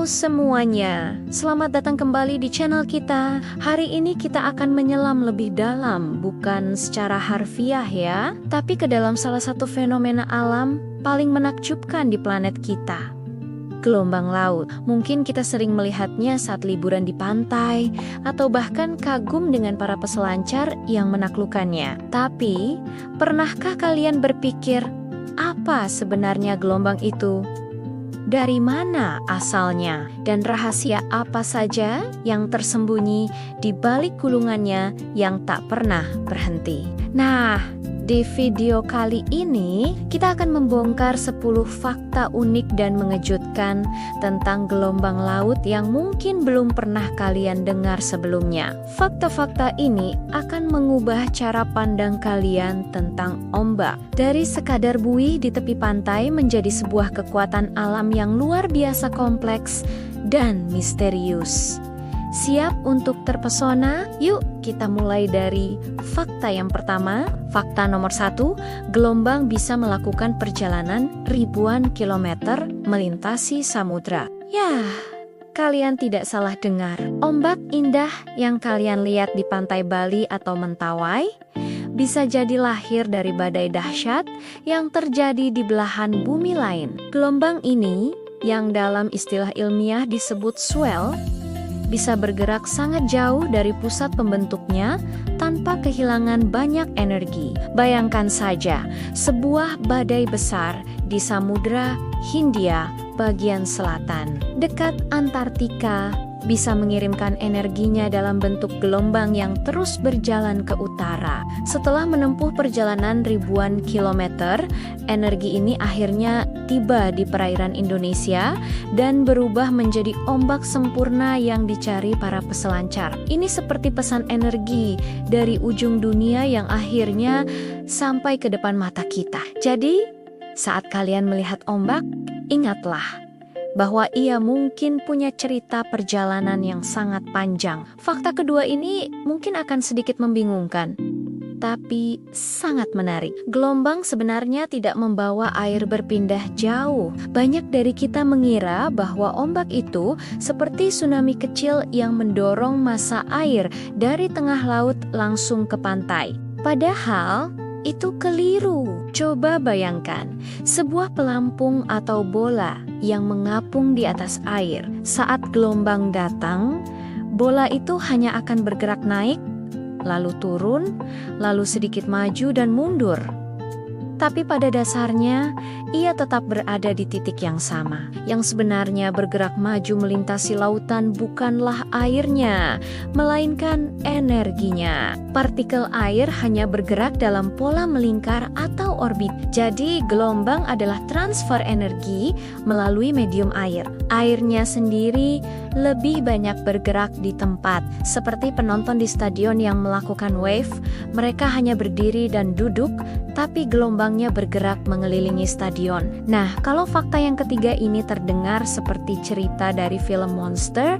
Halo semuanya, selamat datang kembali di channel kita. Hari ini kita akan menyelam lebih dalam, bukan secara harfiah ya, tapi ke dalam salah satu fenomena alam paling menakjubkan di planet kita. Gelombang laut. Mungkin kita sering melihatnya saat liburan di pantai, atau bahkan kagum dengan para peselancar yang menaklukkannya. Tapi, pernahkah kalian berpikir, apa sebenarnya gelombang itu? Dari mana asalnya? Dan rahasia apa saja yang tersembunyi di balik gulungannya yang tak pernah berhenti? Nah, di video kali ini kita akan membongkar 10 fakta unik dan mengejutkan tentang gelombang laut yang mungkin belum pernah kalian dengar sebelumnya. Fakta-fakta ini akan mengubah cara pandang kalian tentang ombak. Dari sekadar buih di tepi pantai menjadi sebuah kekuatan alam yang luar biasa kompleks dan misterius. Siap untuk terpesona? Yuk kita mulai dari fakta yang pertama. Fakta nomor 1, gelombang bisa melakukan perjalanan ribuan kilometer melintasi samudra. Yah, kalian tidak salah dengar. Ombak indah yang kalian lihat di pantai Bali atau Mentawai bisa jadi lahir dari badai dahsyat yang terjadi di belahan bumi lain. Gelombang ini, yang dalam istilah ilmiah disebut swell, bisa bergerak sangat jauh dari pusat pembentuknya tanpa kehilangan banyak energi. Bayangkan saja, sebuah badai besar di Samudra Hindia bagian selatan, dekat Antartika, bisa mengirimkan energinya dalam bentuk gelombang yang terus berjalan ke utara. Setelah menempuh perjalanan ribuan kilometer, energi ini akhirnya tiba di perairan Indonesia dan berubah menjadi ombak sempurna yang dicari para peselancar. Ini seperti pesan energi dari ujung dunia yang akhirnya sampai ke depan mata kita. Jadi, saat kalian melihat ombak, ingatlah bahwa ia mungkin punya cerita perjalanan yang sangat panjang. Fakta kedua ini mungkin akan sedikit membingungkan, tapi sangat menarik. Gelombang sebenarnya tidak membawa air berpindah jauh. Banyak dari kita mengira bahwa ombak itu seperti tsunami kecil yang mendorong massa air dari tengah laut langsung ke pantai. Padahal itu keliru. Coba bayangkan, sebuah pelampung atau bola yang mengapung di atas air. Saat gelombang datang, bola itu hanya akan bergerak naik, lalu turun, lalu sedikit maju dan mundur. Tapi pada dasarnya, ia tetap berada di titik yang sama. Yang sebenarnya bergerak maju melintasi lautan bukanlah airnya, melainkan energinya. Partikel air hanya bergerak dalam pola melingkar atau orbit. Jadi, gelombang adalah transfer energi melalui medium air. Airnya sendiri lebih banyak bergerak di tempat. Seperti penonton di stadion yang melakukan wave, mereka hanya berdiri dan duduk, tapi gelombangnya bergerak mengelilingi stadion. Nah, kalau fakta yang ketiga ini terdengar seperti cerita dari film monster,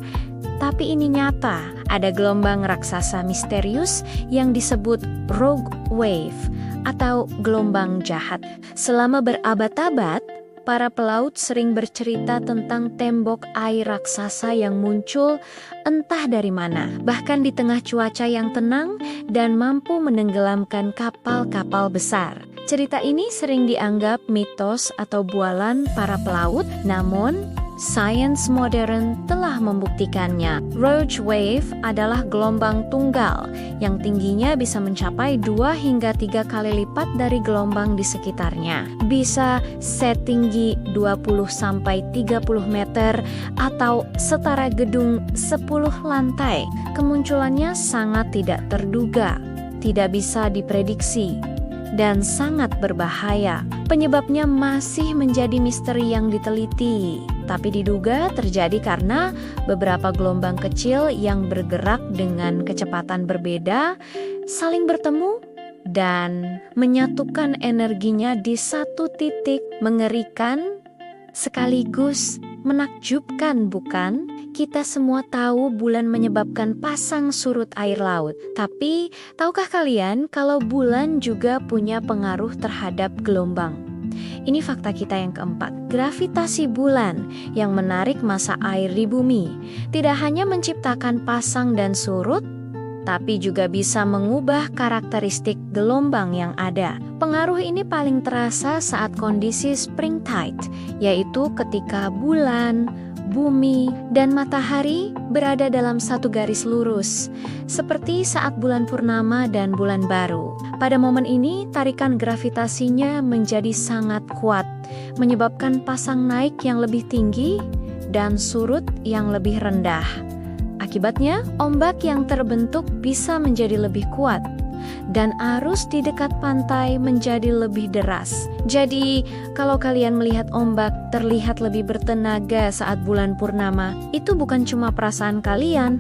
tapi ini nyata. Ada gelombang raksasa misterius yang disebut rogue wave atau gelombang jahat. Selama berabad-abad, para pelaut sering bercerita tentang tembok air raksasa yang muncul entah dari mana, bahkan di tengah cuaca yang tenang dan mampu menenggelamkan kapal-kapal besar. Cerita ini sering dianggap mitos atau bualan para pelaut, namun sains modern telah membuktikannya. Rogue wave adalah gelombang tunggal yang tingginya bisa mencapai 2 hingga 3 kali lipat dari gelombang di sekitarnya. Bisa setinggi 20-30 meter atau setara gedung 10 lantai. Kemunculannya sangat tidak terduga, tidak bisa diprediksi, dan sangat berbahaya. Penyebabnya masih menjadi misteri yang diteliti, tapi diduga terjadi karena beberapa gelombang kecil yang bergerak dengan kecepatan berbeda saling bertemu dan menyatukan energinya di satu titik. Mengerikan sekaligus menakjubkan, bukan? Kita semua tahu bulan menyebabkan pasang surut air laut. Tapi, tahukah kalian kalau bulan juga punya pengaruh terhadap gelombang? Ini fakta kita yang keempat, gravitasi bulan yang menarik massa air di bumi. Tidak hanya menciptakan pasang dan surut, tapi juga bisa mengubah karakteristik gelombang yang ada. Pengaruh ini paling terasa saat kondisi spring tide, yaitu ketika bulan, bumi, dan matahari berada dalam satu garis lurus, seperti saat bulan purnama dan bulan baru. Pada momen ini, tarikan gravitasinya menjadi sangat kuat, menyebabkan pasang naik yang lebih tinggi dan surut yang lebih rendah. Akibatnya, ombak yang terbentuk bisa menjadi lebih kuat, dan arus di dekat pantai menjadi lebih deras. Jadi, kalau kalian melihat ombak terlihat lebih bertenaga saat bulan purnama, itu bukan cuma perasaan kalian,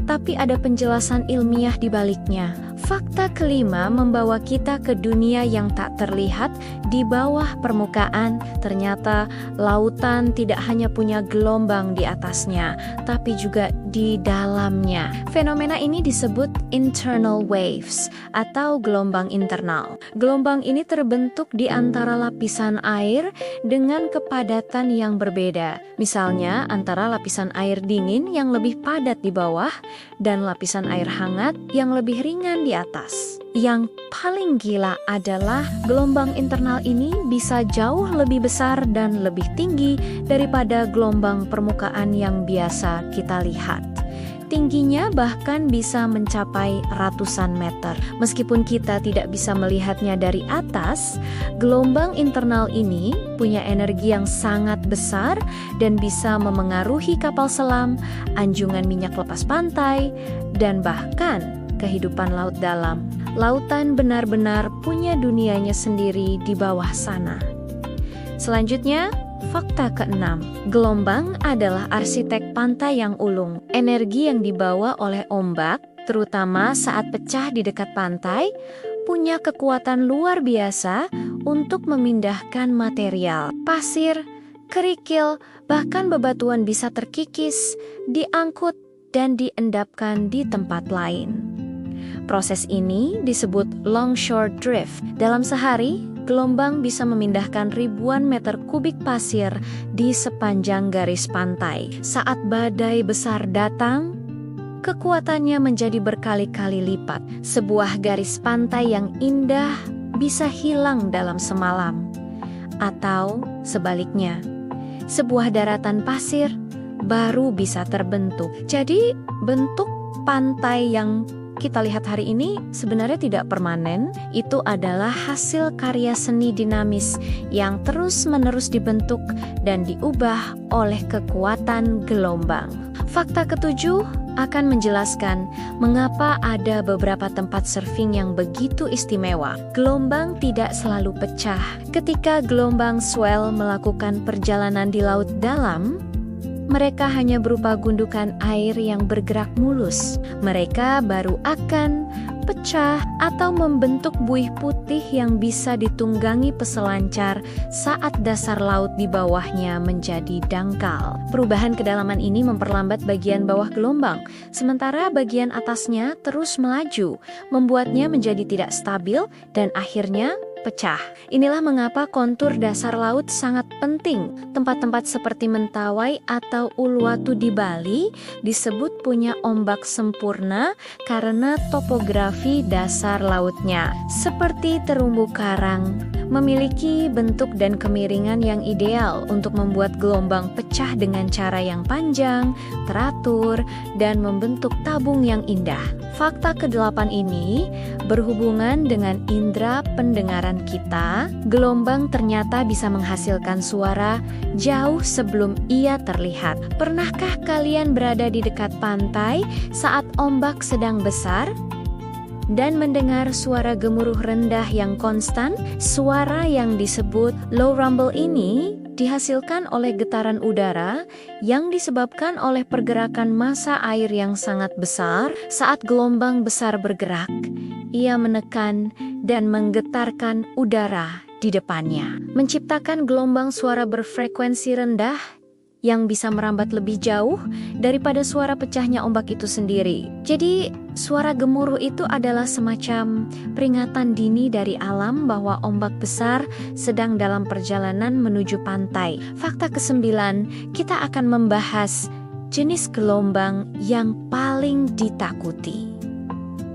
tapi ada penjelasan ilmiah di baliknya. Fakta kelima membawa kita ke dunia yang tak terlihat di bawah permukaan. Ternyata lautan tidak hanya punya gelombang di atasnya, tapi juga di dalamnya. Fenomena ini disebut internal waves atau gelombang internal. Gelombang ini terbentuk di antara lapisan air dengan kepadatan yang berbeda. Misalnya antara lapisan air dingin yang lebih padat di bawah dan lapisan air hangat yang lebih ringan di atas. Yang paling gila adalah gelombang internal ini bisa jauh lebih besar dan lebih tinggi daripada gelombang permukaan yang biasa kita lihat. Tingginya bahkan bisa mencapai ratusan meter. Meskipun kita tidak bisa melihatnya dari atas, gelombang internal ini punya energi yang sangat besar dan bisa memengaruhi kapal selam, anjungan minyak lepas pantai, dan bahkan kehidupan laut dalam. Lautan benar-benar punya dunianya sendiri di bawah sana. Selanjutnya, fakta keenam, gelombang adalah arsitek pantai yang ulung. Energi yang dibawa oleh ombak, terutama saat pecah di dekat pantai, punya kekuatan luar biasa untuk memindahkan material. Pasir, kerikil, bahkan bebatuan bisa terkikis, diangkut, dan diendapkan di tempat lain. Proses ini disebut longshore drift. Dalam sehari, gelombang bisa memindahkan ribuan meter kubik pasir di sepanjang garis pantai. Saat badai besar datang, kekuatannya menjadi berkali-kali lipat. Sebuah garis pantai yang indah bisa hilang dalam semalam. Atau sebaliknya, sebuah daratan pasir baru bisa terbentuk. Jadi, bentuk pantai yang kita lihat hari ini sebenarnya tidak permanen. Itu adalah hasil karya seni dinamis yang terus-menerus dibentuk dan diubah oleh kekuatan gelombang. Fakta ketujuh akan menjelaskan mengapa ada beberapa tempat surfing yang begitu istimewa. Gelombang tidak selalu pecah. Ketika gelombang swell melakukan perjalanan di laut dalam, mereka hanya berupa gundukan air yang bergerak mulus. Mereka baru akan pecah atau membentuk buih putih yang bisa ditunggangi peselancar saat dasar laut di bawahnya menjadi dangkal. Perubahan kedalaman ini memperlambat bagian bawah gelombang, sementara bagian atasnya terus melaju, membuatnya menjadi tidak stabil dan akhirnya pecah. Inilah mengapa kontur dasar laut sangat penting. Tempat-tempat seperti Mentawai atau Uluwatu di Bali disebut punya ombak sempurna karena topografi dasar lautnya. Seperti terumbu karang, memiliki bentuk dan kemiringan yang ideal untuk membuat gelombang pecah dengan cara yang panjang, teratur, dan membentuk tabung yang indah. Fakta kedelapan ini berhubungan dengan indera pendengaran kita. Gelombang ternyata bisa menghasilkan suara jauh sebelum ia terlihat. Pernahkah kalian berada di dekat pantai saat ombak sedang besar dan mendengar suara gemuruh rendah yang konstan? Suara yang disebut low rumble ini dihasilkan oleh getaran udara yang disebabkan oleh pergerakan massa air yang sangat besar. Saat gelombang besar bergerak, ia menekan dan menggetarkan udara di depannya, menciptakan gelombang suara berfrekuensi rendah yang bisa merambat lebih jauh daripada suara pecahnya ombak itu sendiri. Jadi, suara gemuruh itu adalah semacam peringatan dini dari alam bahwa ombak besar sedang dalam perjalanan menuju pantai. Fakta ke-9, kita akan membahas jenis gelombang yang paling ditakuti.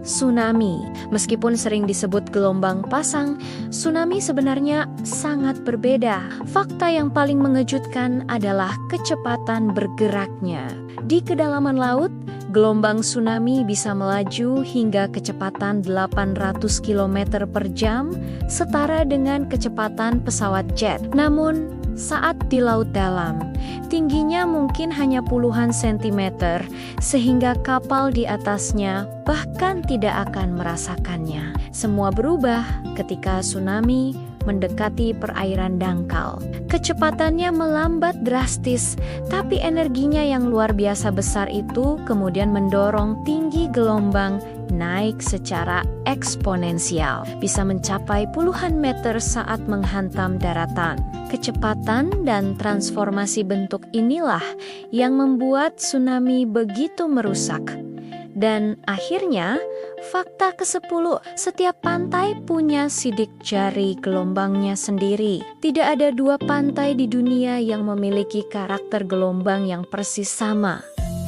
Tsunami. Meskipun sering disebut gelombang pasang, tsunami sebenarnya sangat berbeda. Fakta yang paling mengejutkan adalah kecepatan bergeraknya. Di kedalaman laut, gelombang tsunami bisa melaju hingga kecepatan 800 km per jam, setara dengan kecepatan pesawat jet. Namun, saat di laut dalam, tingginya mungkin hanya puluhan sentimeter, sehingga kapal di atasnya bahkan tidak akan merasakannya. Semua berubah ketika tsunami mendekati perairan dangkal. Kecepatannya melambat drastis, tapi energinya yang luar biasa besar itu kemudian mendorong tinggi gelombang naik secara eksponensial, bisa mencapai puluhan meter saat menghantam daratan. Kecepatan dan transformasi bentuk inilah yang membuat tsunami begitu merusak. Dan akhirnya, fakta ke-10, setiap pantai punya sidik jari gelombangnya sendiri. Tidak ada dua pantai di dunia yang memiliki karakter gelombang yang persis sama.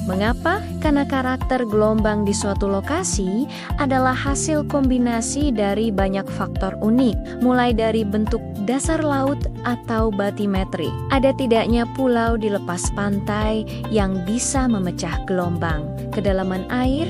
Mengapa? Karena karakter gelombang di suatu lokasi adalah hasil kombinasi dari banyak faktor unik, mulai dari bentuk dasar laut atau batimetri. Ada tidaknya pulau di lepas pantai yang bisa memecah gelombang, kedalaman air,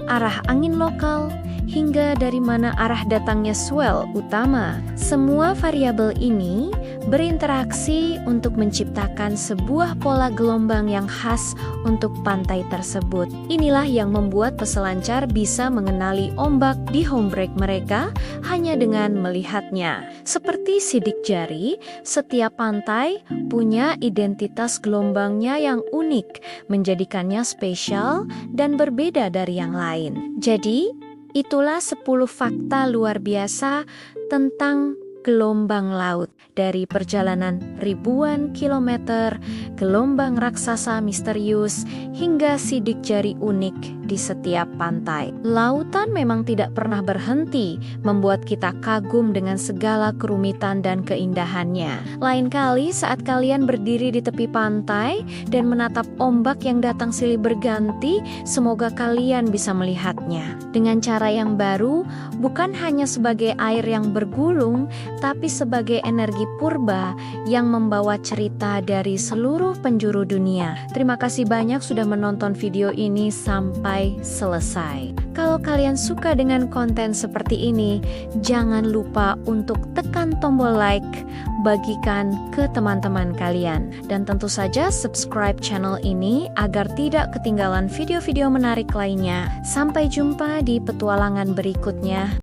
arah angin lokal, hingga dari mana arah datangnya swell utama. Semua variabel ini berinteraksi untuk menciptakan sebuah pola gelombang yang khas untuk pantai tersebut. Inilah yang membuat peselancar bisa mengenali ombak di home break mereka hanya dengan melihatnya. Seperti sidik jari, setiap pantai punya identitas gelombangnya yang unik, menjadikannya spesial dan berbeda dari yang lain. Jadi, itulah 10 fakta luar biasa tentang gelombang laut. Dari perjalanan ribuan kilometer, gelombang raksasa misterius, hingga sidik jari unik di setiap pantai. Lautan memang tidak pernah berhenti membuat kita kagum dengan segala kerumitan dan keindahannya. Lain kali saat kalian berdiri di tepi pantai dan menatap ombak yang datang silih berganti, semoga kalian bisa melihatnya dengan cara yang baru, bukan hanya sebagai air yang bergulung, tapi sebagai energi purba yang membawa cerita dari seluruh penjuru dunia. Terima kasih banyak sudah menonton video ini sampai selesai. Kalau kalian suka dengan konten seperti ini, jangan lupa untuk tekan tombol like, bagikan ke teman-teman kalian, dan tentu saja subscribe channel ini agar tidak ketinggalan video-video menarik lainnya. Sampai jumpa di petualangan berikutnya.